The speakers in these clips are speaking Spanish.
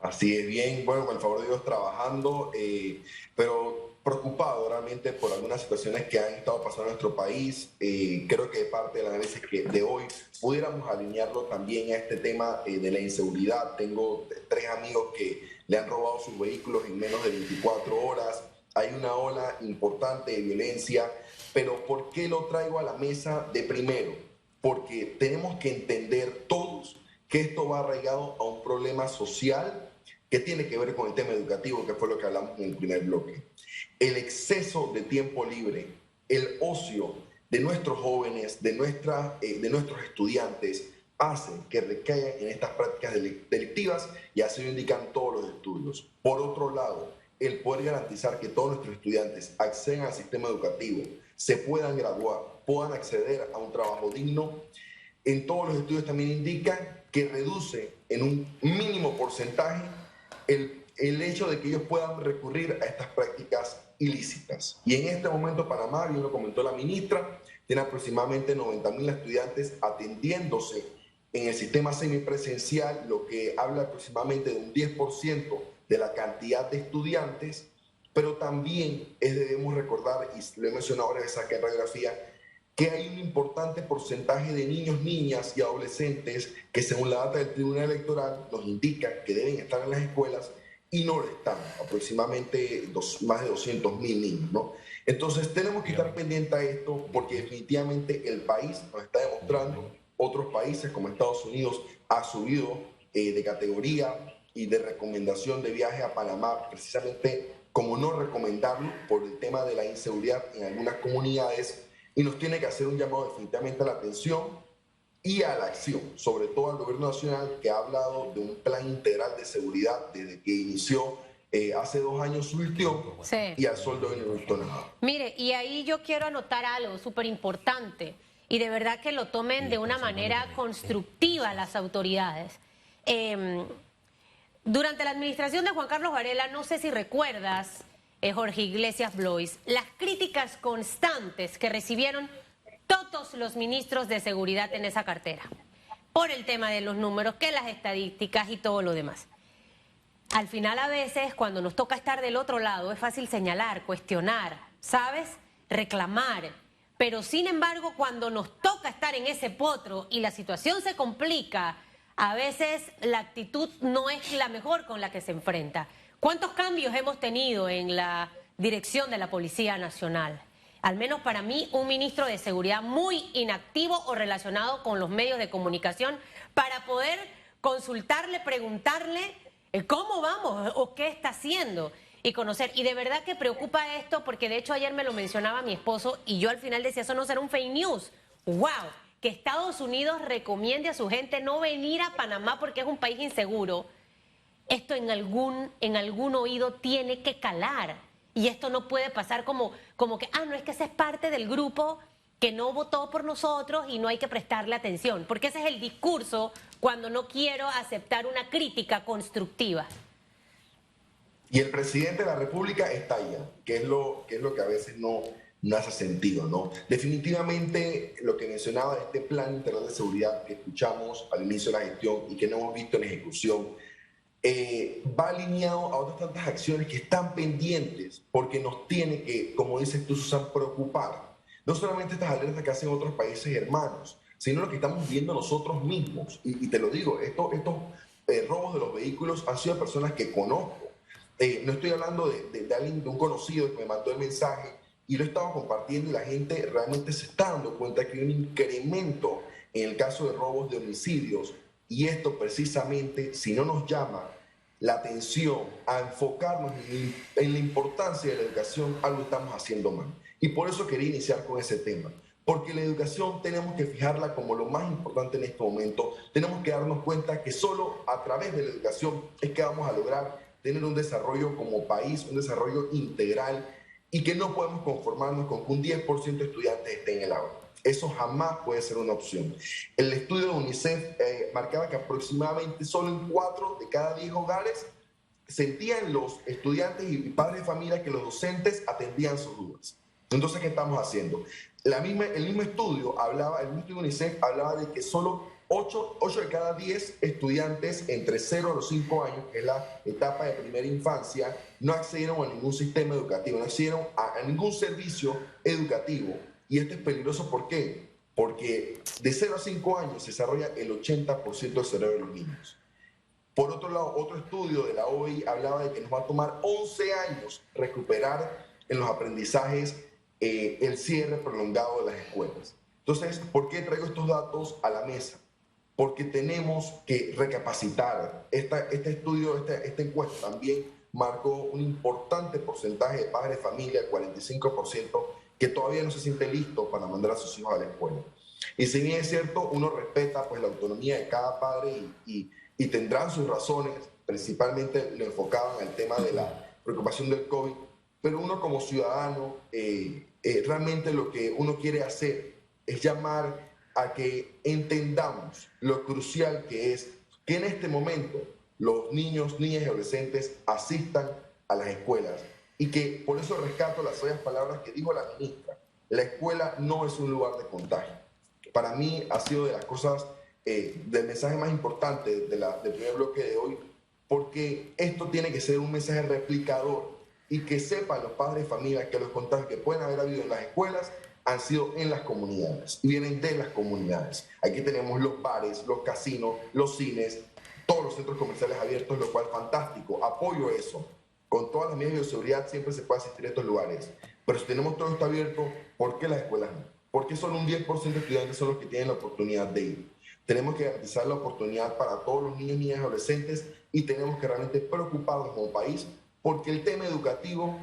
Así es, bien, bueno, con el favor de Dios trabajando, pero preocupado realmente por algunas situaciones que han estado pasando en nuestro país. Creo que parte del análisis de hoy pudiéramos alinearlo también a este tema de la inseguridad. Tengo tres amigos que le han robado sus vehículos en menos de 24 horas. Hay una ola importante de violencia, pero ¿por qué lo traigo a la mesa de primero? Porque tenemos que entender todos que esto va arraigado a un problema social que tiene que ver con el tema educativo, que fue lo que hablamos en el primer bloque. El exceso de tiempo libre, el ocio de nuestros jóvenes, de nuestros estudiantes, hacen que recaigan en estas prácticas delictivas y así lo indican todos los estudios. Por otro lado, el poder garantizar que todos nuestros estudiantes accedan al sistema educativo, se puedan graduar, puedan acceder a un trabajo digno, en todos los estudios también indican que reduce en un mínimo porcentaje el hecho de que ellos puedan recurrir a estas prácticas ilícitas. Y en este momento Panamá, bien lo comentó la ministra, tiene aproximadamente 90.000 estudiantes atendiéndose en el sistema semipresencial, lo que habla aproximadamente de un 10% de la cantidad de estudiantes, pero también debemos recordar, y lo he mencionado ahora acá en radiografía, que hay un importante porcentaje de niños, niñas y adolescentes que según la data del Tribunal Electoral nos indican que deben estar en las escuelas y no lo están, aproximadamente más de 200.000 niños, ¿no? Entonces tenemos que estar pendientes a esto porque definitivamente el país nos está demostrando, otros países como Estados Unidos ha subido de categoría y de recomendación de viaje a Panamá, precisamente como no recomendarlo por el tema de la inseguridad en algunas comunidades, y nos tiene que hacer un llamado definitivamente a la atención y a la acción, sobre todo al gobierno nacional, que ha hablado de un plan integral de seguridad desde que inició hace 2 años su gestión, Sí. y al sol de hoy no he visto nada. Mire, y ahí yo quiero anotar algo súper importante y de verdad que lo tomen de una manera constructiva las autoridades. Durante la administración de Juan Carlos Varela, no sé si recuerdas, Jorge Iglesias Blois, las críticas constantes que recibieron todos los ministros de seguridad en esa cartera, por el tema de los números, que las estadísticas y todo lo demás. Al final a veces cuando nos toca estar del otro lado es fácil señalar, cuestionar, ¿sabes? Reclamar. Pero sin embargo cuando nos toca estar en ese potro y la situación se complica, a veces la actitud no es la mejor con la que se enfrenta. ¿Cuántos cambios hemos tenido en la dirección de la Policía Nacional? Al menos para mí, un ministro de Seguridad muy inactivo o relacionado con los medios de comunicación para poder consultarle, preguntarle cómo vamos o qué está haciendo y conocer. Y de verdad que preocupa esto porque de hecho ayer me lo mencionaba mi esposo y yo al final decía, eso no será un fake news. ¡Wow! Que Estados Unidos recomiende a su gente no venir a Panamá porque es un país inseguro. Esto en algún oído tiene que calar. Y esto no puede pasar como que, no, es que ese es parte del grupo que no votó por nosotros y no hay que prestarle atención. Porque ese es el discurso cuando no quiero aceptar una crítica constructiva. Y el presidente de la República está allá, que es lo que a veces no hace sentido, ¿no? Definitivamente lo que mencionaba de este plan integral de seguridad que escuchamos al inicio de la gestión y que no hemos visto en ejecución, va alineado a otras tantas acciones que están pendientes porque nos tiene que, como dices tú, Susan, preocupar. No solamente estas alertas que hacen otros países hermanos, sino lo que estamos viendo nosotros mismos. Y te lo digo, estos robos de los vehículos han sido personas que conozco. No estoy hablando de alguien, de un conocido que me mandó el mensaje y lo estaba compartiendo y la gente realmente se está dando cuenta que hay un incremento en el caso de robos de homicidios. Y esto precisamente, si no nos llama la atención a enfocarnos en la importancia de la educación, algo estamos haciendo mal. Y por eso quería iniciar con ese tema. Porque la educación tenemos que fijarla como lo más importante en este momento. Tenemos que darnos cuenta que solo a través de la educación es que vamos a lograr tener un desarrollo como país, un desarrollo integral, y que no podemos conformarnos con que un 10% de estudiantes estén en el aula. Eso jamás puede ser una opción. El estudio de UNICEF marcaba que aproximadamente solo en 4 de cada 10 hogares sentían los estudiantes y padres de familia que los docentes atendían sus dudas. Entonces, ¿qué estamos haciendo? El mismo estudio de UNICEF hablaba de que solo 8 de cada 10 estudiantes entre 0 a los 5 años, que es la etapa de primera infancia, no accedieron a ningún sistema educativo, no accedieron a ningún servicio educativo. Y esto es peligroso, ¿por qué? Porque de 0 a 5 años se desarrolla el 80% del cerebro de los niños. Por otro lado, otro estudio de la OEI hablaba de que nos va a tomar 11 años recuperar en los aprendizajes el cierre prolongado de las escuelas. Entonces, ¿por qué traigo estos datos a la mesa? Porque tenemos que recapacitar. Este estudio, esta encuesta también marcó un importante porcentaje de padres de familia, el 45%, que todavía no se siente listo para mandar a sus hijos a la escuela. Y si bien es cierto, uno respeta pues, la autonomía de cada padre y tendrán sus razones, principalmente lo enfocaban al tema de la preocupación del COVID, pero uno como ciudadano, realmente lo que uno quiere hacer es llamar a que entendamos lo crucial que es que en este momento los niños, niñas y adolescentes asistan a las escuelas y que por eso rescato las sabias palabras que dijo la ministra. La escuela no es un lugar de contagio. Para mí ha sido de las cosas, del mensaje más importante del primer bloque de hoy, porque esto tiene que ser un mensaje replicador y que sepan los padres de familia que los contagios que pueden haber habido en las escuelas han sido en las comunidades y vienen de las comunidades. Aquí tenemos los bares, los casinos, los cines, todos los centros comerciales abiertos, lo cual es fantástico. Apoyo eso. Con todas las medidas de bioseguridad siempre se puede asistir a estos lugares. Pero si tenemos todo esto abierto, ¿por qué las escuelas no? ¿Por qué solo un 10% de estudiantes son los que tienen la oportunidad de ir? Tenemos que garantizar la oportunidad para todos los niños, niñas y adolescentes y tenemos que realmente preocuparnos como país porque el tema educativo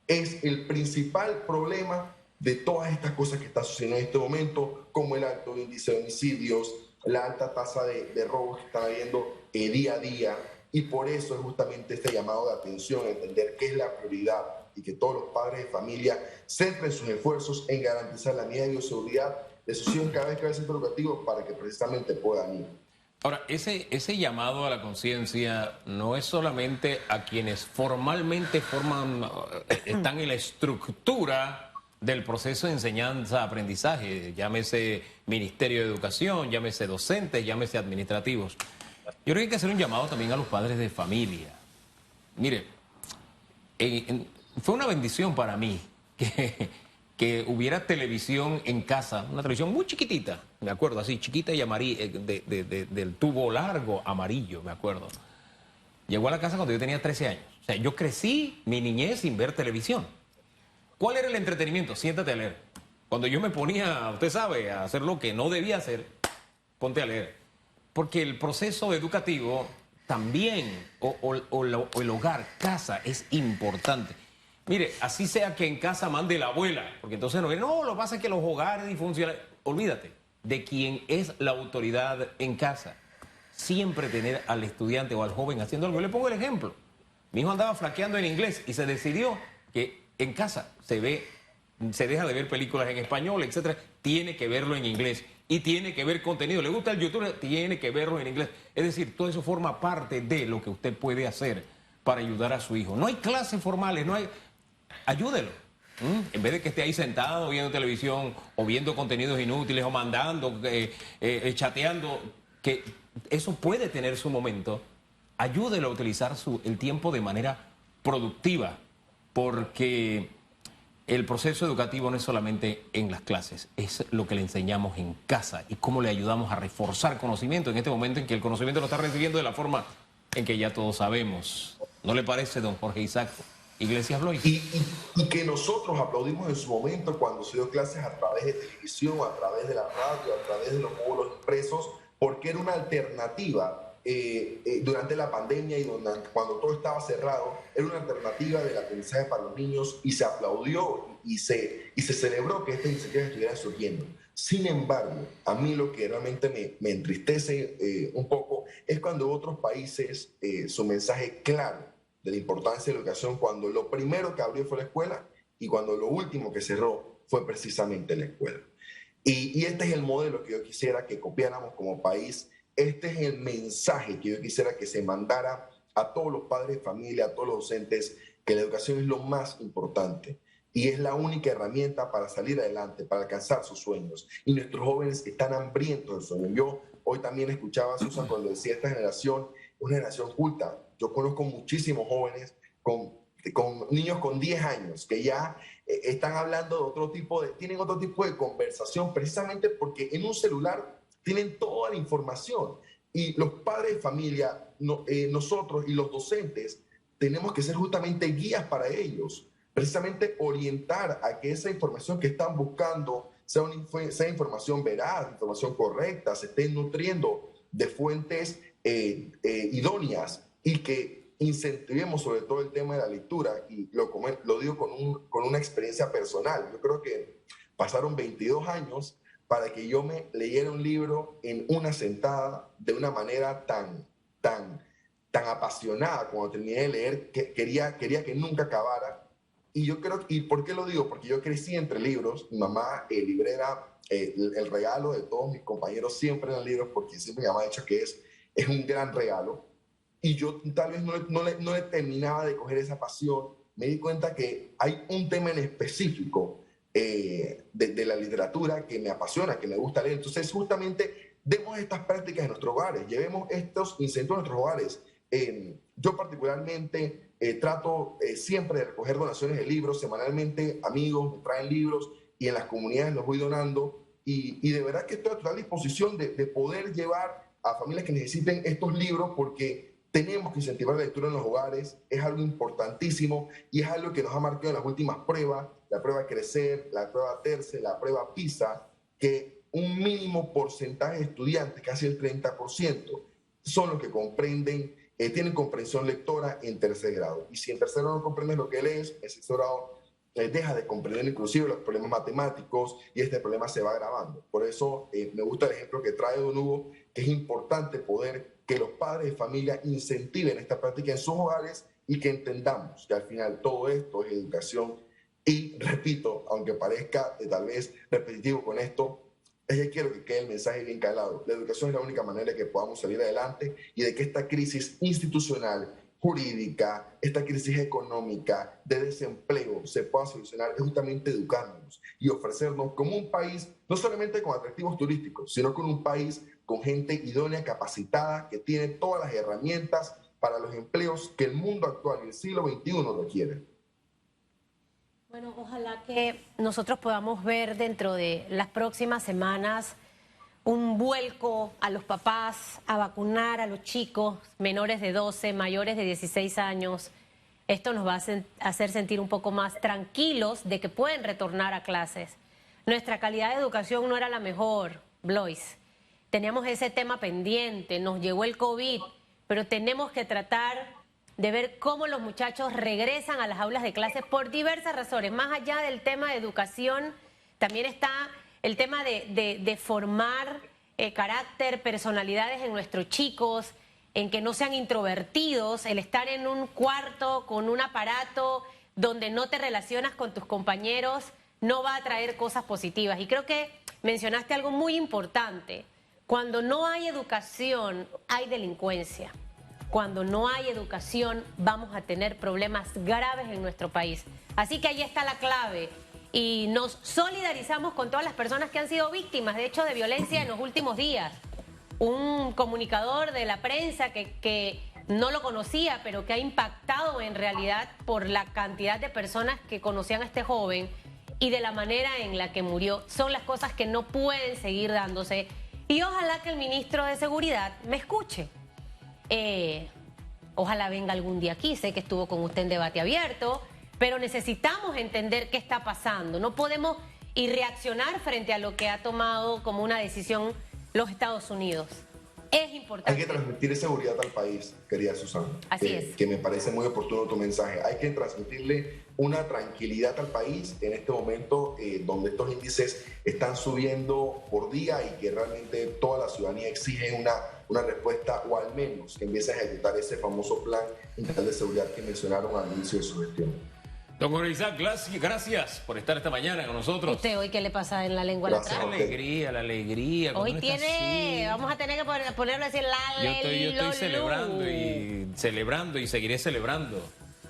es el principal problema de todas estas cosas que están sucediendo en este momento, como el alto índice de homicidios, la alta tasa de robos que están habiendo día a día, y por eso es justamente este llamado de atención, entender qué es la prioridad y que todos los padres de familia centren sus esfuerzos en garantizar la medida de bioseguridad de sus hijos cada vez que va al centro educativo para que precisamente puedan ir. Ahora, ese llamado a la conciencia no es solamente a quienes formalmente están en la estructura del proceso de enseñanza-aprendizaje, llámese Ministerio de Educación, llámese docentes, llámese administrativos. Yo creo que hay que hacer un llamado también a los padres de familia. Mire, fue una bendición para mí que hubiera televisión en casa, una televisión muy chiquitita, me acuerdo, así, chiquita y amarilla, del tubo largo amarillo, me acuerdo. Llegó a la casa cuando yo tenía 13 años. O sea, yo crecí mi niñez sin ver televisión. ¿Cuál era el entretenimiento? Siéntate a leer. Cuando yo me ponía, usted sabe, a hacer lo que no debía hacer, ponte a leer. Porque el proceso educativo también, o el hogar, casa, es importante. Mire, así sea que en casa mande la abuela, porque entonces no, lo que pasa es que los hogares disfuncionan. Olvídate de quien es la autoridad en casa. Siempre tener al estudiante o al joven haciendo algo. Yo le pongo el ejemplo. Mi hijo andaba flaqueando en inglés y se decidió que en casa se deja de ver películas en español, etcétera. Tiene que verlo en inglés y tiene que ver contenido. ¿Le gusta el YouTube? Tiene que verlo en inglés. Es decir, todo eso forma parte de lo que usted puede hacer para ayudar a su hijo. No hay clases formales, no hay... Ayúdelo. En vez de que esté ahí sentado viendo televisión o viendo contenidos inútiles o mandando, chateando, que eso puede tener su momento, ayúdelo a utilizar el tiempo de manera productiva, porque el proceso educativo no es solamente en las clases, es lo que le enseñamos en casa y cómo le ayudamos a reforzar conocimiento en este momento en que el conocimiento lo está recibiendo de la forma en que ya todos sabemos. ¿No le parece, don Jorge Isaac Iglesias Blois? Y que nosotros aplaudimos en su momento cuando se dio clases a través de televisión, a través de la radio, a través de los módulos impresos, porque era una alternativa durante la pandemia y cuando todo estaba cerrado, era una alternativa del aprendizaje para los niños y se aplaudió y se celebró que estas iniciativas estuvieran surgiendo. Sin embargo, a mí lo que realmente me entristece un poco es cuando otros países su mensaje claro de la importancia de la educación, cuando lo primero que abrió fue la escuela y cuando lo último que cerró fue precisamente la escuela. Y este es el modelo que yo quisiera que copiáramos como país. Este es el mensaje que yo quisiera que se mandara a todos los padres de familia, a todos los docentes, que la educación es lo más importante y es la única herramienta para salir adelante, para alcanzar sus sueños. Y nuestros jóvenes están hambrientos de sueños. Yo Hoy también escuchaba a Susan cuando decía esta generación es una generación culta. Yo conozco muchísimos jóvenes con niños con 10 años que ya están hablando de tienen otro tipo de conversación, precisamente porque en un celular tienen toda la información. Y los padres de familia, nosotros y los docentes, tenemos que ser justamente guías para ellos, precisamente orientar a que esa información que están buscando sea información veraz, información correcta, se estén nutriendo de fuentes idóneas y que incentivemos sobre todo el tema de la lectura. Y lo digo con una experiencia personal. Yo creo que pasaron 22 años para que yo me leyera un libro en una sentada de una manera tan apasionada. Cuando terminé de leer, que quería que nunca acabara. Y yo creo, ¿y por qué lo digo? Porque yo crecí entre libros. Mi mamá, librera, el regalo de todos mis compañeros siempre eran libros, porque siempre mi mamá ha dicho que es un gran regalo. Y yo tal vez no le terminaba de coger esa pasión. Me di cuenta que hay un tema en específico de la literatura que me apasiona, que me gusta leer. Entonces, justamente, demos estas prácticas en nuestros hogares, llevemos estos incentivos a nuestros hogares. Yo particularmente trato siempre de recoger donaciones de libros. Semanalmente amigos me traen libros y en las comunidades los voy donando. Y de verdad que estoy a total disposición de poder llevar a familias que necesiten estos libros, porque tenemos que incentivar la lectura en los hogares. Es algo importantísimo y es algo que nos ha marcado en las últimas pruebas, la prueba Crecer, la prueba TERCE, la prueba PISA, que un mínimo porcentaje de estudiantes, casi el 30%, son los que comprenden, tienen comprensión lectora en tercer grado. Y si en tercer grado no comprendes lo que lees, en sexto grado deja de comprender inclusive los problemas matemáticos y este problema se va agravando. Por eso me gusta el ejemplo que trae don Hugo, que es importante poder que los padres de familia incentiven esta práctica en sus hogares y que entendamos que al final todo esto es educación. Y repito, aunque parezca tal vez repetitivo con esto, es que quiero que quede el mensaje bien calado. La educación es la única manera de que podamos salir adelante y de que esta crisis institucional, jurídica, esta crisis económica, de desempleo, se pueda solucionar justamente educándonos y ofrecernos como un país, no solamente con atractivos turísticos, sino con un país con gente idónea, capacitada, que tiene todas las herramientas para los empleos que el mundo actual y el siglo XXI requiere. Bueno, ojalá que nosotros podamos ver dentro de las próximas semanas un vuelco a los papás, a vacunar a los chicos menores de 12, mayores de 16 años. Esto nos va a hacer sentir un poco más tranquilos de que pueden retornar a clases. Nuestra calidad de educación no era la mejor, Blois. Teníamos ese tema pendiente, nos llegó el COVID, pero tenemos que tratar de ver cómo los muchachos regresan a las aulas de clases por diversas razones. Más allá del tema de educación, también está el tema de formar carácter, personalidades en nuestros chicos, en que no sean introvertidos, el estar en un cuarto con un aparato donde no te relacionas con tus compañeros, no va a traer cosas positivas. Y creo que mencionaste algo muy importante. Cuando no hay educación, hay delincuencia. Cuando no hay educación, vamos a tener problemas graves en nuestro país. Así que ahí está la clave. Y nos solidarizamos con todas las personas que han sido víctimas, de hecho, de violencia en los últimos días. Un comunicador de la prensa que no lo conocía, pero que ha impactado en realidad por la cantidad de personas que conocían a este joven y de la manera en la que murió. Son las cosas que no pueden seguir dándose. Y ojalá que el ministro de Seguridad me escuche. Ojalá venga algún día aquí, sé que estuvo con usted en debate abierto, pero necesitamos entender qué está pasando. No podemos ir reaccionar frente a lo que ha tomado como una decisión los Estados Unidos. Es importante. Hay que transmitir seguridad al país, querida Susana. Así es. Que me parece muy oportuno tu mensaje. Hay que transmitirle una tranquilidad al país en este momento donde estos índices están subiendo por día y que realmente toda la ciudadanía exige una respuesta, o al menos que empiece a ejecutar ese famoso plan integral de seguridad que mencionaron al inicio de su gestión. Don Jorge Isaac, gracias por estar esta mañana con nosotros. ¿Usted hoy qué le pasa en la lengua? Gracias. La alegría. Hoy tiene, vamos a tener que ponerlo así, yo estoy celebrando y seguiré celebrando.